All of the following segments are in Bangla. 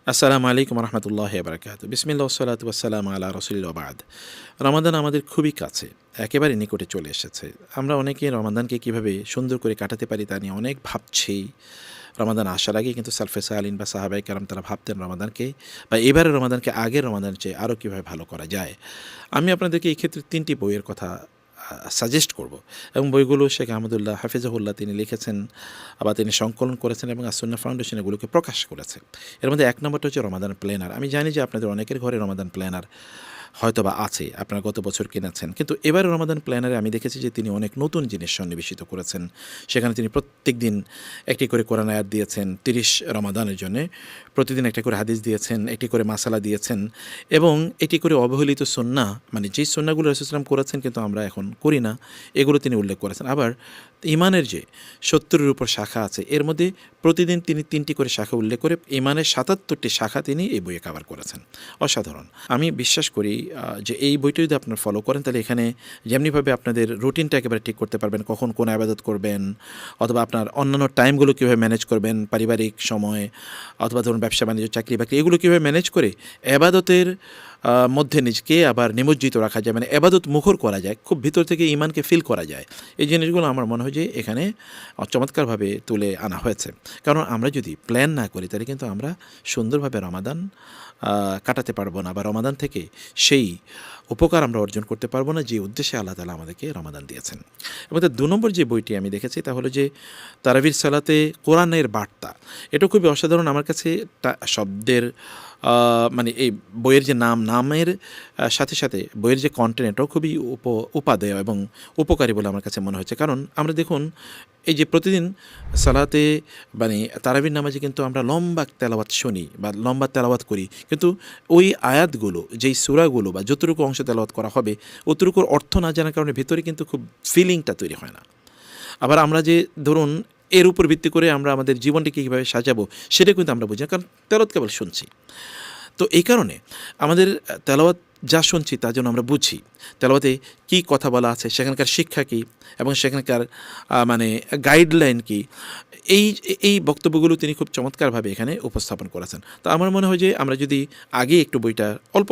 আসসালামু আলাইকুম রহমতুল্লাহ বারকাতুহু। বিসমিল্লাহ ওয়াসসালাতু ওয়াসসালামু আলা রাসূলিল্লাহ ওয়া বা'দ। রমাদান আমাদের খুবই কাছে, একেবারে নিকটে চলে এসেছে। আমরা অনেকেই রমাদানকে কীভাবে সুন্দর করে কাটাতে পারি তা নিয়ে অনেক ভাবছি। রমাদান আসার আগে কিন্তু সালফে সালিন বা সাহাবায়ে কেরাম তারা ভাবতেন রমাদানকে বা এবারের রমাদানকে আগের রমাদানের চেয়ে আরও কীভাবে ভালো করা যায়। আমি আপনাদেরকে এই ক্ষেত্রে ৩টি বইয়ের কথা সাজেস্ট করব এবং বইগুলো শেখ আহমদুল্লাহ হাফিজাহুল্লাহ তিনি লিখেছেন, আবার তিনি সংকলন করেছেন এবং আসুন্নাহ ফাউন্ডেশন এগুলোকে প্রকাশ করেছে। এর মধ্যে এক নম্বরটা হচ্ছে রমাদান প্ল্যানার। আমি জানি যে আপনাদের অনেকের ঘরে রমাদান প্ল্যানার হয়তোবা আছে, আপনারা গত বছর কিনেছেন, কিন্তু এবারে রমাদান প্ল্যানারে আমি দেখেছি যে তিনি অনেক নতুন জিনিস সন্নিবেশিত করেছেন। সেখানে তিনি প্রত্যেক দিন একটি করে কোরআন আয়াত দিয়েছেন ৩০ রমাদানের জন্যে, প্রতিদিন একটা করে হাদিস দিয়েছেন, একটি করে মাসালা দিয়েছেন এবং একটি করে অবহেলিত সুন্নাহ, মানে যেই সুন্নাহগুলো রাসূল সাল্লাল্লাহু আলাইহি ওয়াসাল্লাম করেছেন কিন্তু আমরা এখন করি না, এগুলো তিনি উল্লেখ করেছেন। আবার ঈমানের যে ৭০-এর উপর শাখা আছে এর মধ্যে প্রতিদিন তিনি ৩টি করে শাখা উল্লেখ করে ঈমানের ৭৭টি শাখা তিনি এই বইয়ে কভার করেছেন। অসাধারণ। আমি বিশ্বাস করি যে এই বইটা যদি আপনারা ফলো করেন তাহলে এখানে যেমনিভাবে আপনাদের রুটিনটা একেবারে ঠিক করতে পারবেন, কখন কোন ইবাদত করবেন, অথবা আপনার অন্যান্য টাইমগুলো কীভাবে ম্যানেজ করবেন, পারিবারিক সময় অথবা ধরুন ব্যবসা বাণিজ্য চাকরি বাকরি এগুলো কীভাবে ম্যানেজ করে ইবাদতের মধ্যে নিজকে আবার নিমজ্জিত রাখা যায়, মানে ইবাদত মুখর করা যায়, খুব ভিতর থেকে ঈমানকে ফিল করা যায়। এই জিনিসগুলো আমার মনে হয় যে এখানে চমৎকারভাবে তুলে আনা হয়েছে। কারণ আমরা যদি প্ল্যান না করি তাহলে কিন্তু আমরা সুন্দরভাবে রমাদান কাটাতে পারবো না, বা রমাদান থেকে সেই উপকার আমরা অর্জন করতে পারবো না যে উদ্দেশ্যে আল্লাহ তাআলা আমাদেরকে রমাদান দিয়েছেন। এবং ২ নম্বর যে বইটি আমি দেখেছি তা হলো যে তারাবির সালাতে কোরআনের বার্তা। এটা খুবই অসাধারণ আমার কাছে। শব্দের মানে এই বইয়ের যে নামের সাথে সাথে বইয়ের যে কন্টেন্ট এটাও খুবই উপাদেয় এবং উপকারী বলে আমার কাছে মনে হচ্ছে। কারণ আমরা দেখুন এই যে প্রতিদিন সালাতে মানে তারাবির নামাজে কিন্তু আমরা লম্বা তেলাওয়াত শুনি বা লম্বা তেলাওয়াত করি, কিন্তু ওই আয়াতগুলো যেই সূরাগুলো বা যতটুকু অংশ তেলাওয়াত করা হবে অতটুকুর অর্থ না জানার কারণে ভিতরে কিন্তু খুব ফিলিংটা তৈরি হয় না। আবার আমরা যে ধরুন এর উপর ভিত্তি করে আমরা আমাদের জীবনটিকে কীভাবে সাজাবো সেটা কিন্তু আমরা বুঝি না, কারণ তেলাওয়াত কেবল শুনছি। তো এই কারণে আমাদের তেলাওয়াত যা শুনছি তা যেন আমরা বুঝি, তেলাওয়াতে কী কথা বলা আছে, সেখানকার শিক্ষা কী এবং সেখানকার মানে গাইডলাইন কী, এই বক্তব্যগুলো তিনি খুব চমৎকারভাবে এখানে উপস্থাপন করেছেন। তো আমার মনে হয় যে আমরা যদি আগে একটু বইটা অল্প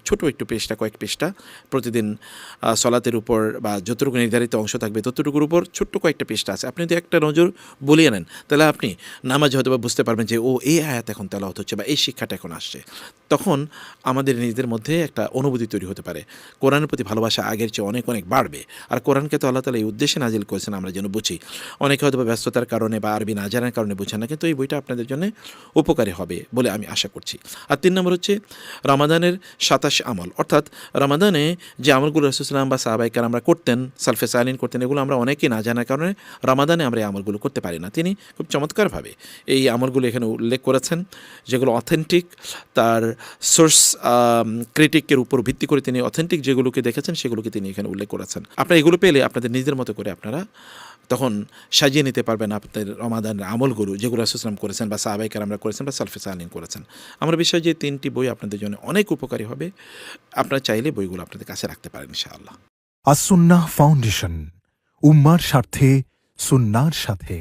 ছোট একটু কয়েক পৃষ্ঠা প্রতিদিন সলাতের উপর বা যতটুকু নির্ধারিত অংশ থাকবে ততটুকুর উপর ছোট্ট কয়েকটা পৃষ্ঠা আছে, আপনি যদি একটা নজর বলিয়ে নেন তাহলে আপনি নামাজ হয়তো বা বুঝতে পারবেন যে এই আয়াত এখন তেলাওয়াত হচ্ছে বা এই শিক্ষাটা এখন আসছে। তখন আমাদের নিজেদের মধ্যে একটা অনুভূতি তৈরি হতে পারে, কোরআনের প্রতি ভালোবাসা আগের চেয়ে অনেক অনেক বাড়বে। আর কোরআনকে তো আল্লাহ তাআলা এই উদ্দেশ্যে নাজিল করেছেন আমরা যেন বুঝি। অনেকে হয়তো ব্যস্ততার কারণে বা আরবি না জানার কারণে বুঝেন না, কিন্তু এই বইটা আপনাদের জন্য উপকারী হবে বলে আমি আশা করছি। আর ৩ নম্বর হচ্ছে রমাদানের ২৭ আমল, অর্থাৎ রমাদানে যে আমলগুলো রাসূল সাল্লাল্লাহু আলাইহি ওয়াসাল্লাম বা সাহাবায়ে কেরামরা করতেন, সালফে সালিন করতেন, এগুলো আমরা অনেকেই না জানার কারণে রমাদানে আমরা এই আমলগুলো করতে পারি না। তিনি খুব চমৎকারভাবে এই আমলগুলো এখানে উল্লেখ করেছেন, যেগুলো অথেন্টিক, তার সোর্স ক্রিটিকের উপর ভিত্তি করে তিনি অথেন্টিক যেগুলোকে দেখেছেন সেগুলোকে তিনি এখানে উল্লেখ করেছেন। আপনারা এগুলো পেলে আপনাদের নিজেদের মতো করে আপনারা তখন সাজিয়ে নিতে পারবেন আপনাদের রমাদানের আমলগুলো, যেগুলো রাসূল সাল্লাল্লাহু আলাইহি ওয়াসাল্লাম করেছেন বা সাহাবায়ে কেরামরা করেছেন বা সালফে সালিন করেছেন। আমরা বিশ্বাস যে ৩টি বই আপনাদের জন্য অনেক উপকারী হবে। আপনারা চাইলে বইগুলো আপনাদের কাছে রাখতে পারেন ইনশাআল্লাহ। আসুন্নাহ ফাউন্ডেশন, উম্মার স্বার্থে সুন্নাহর সাথে।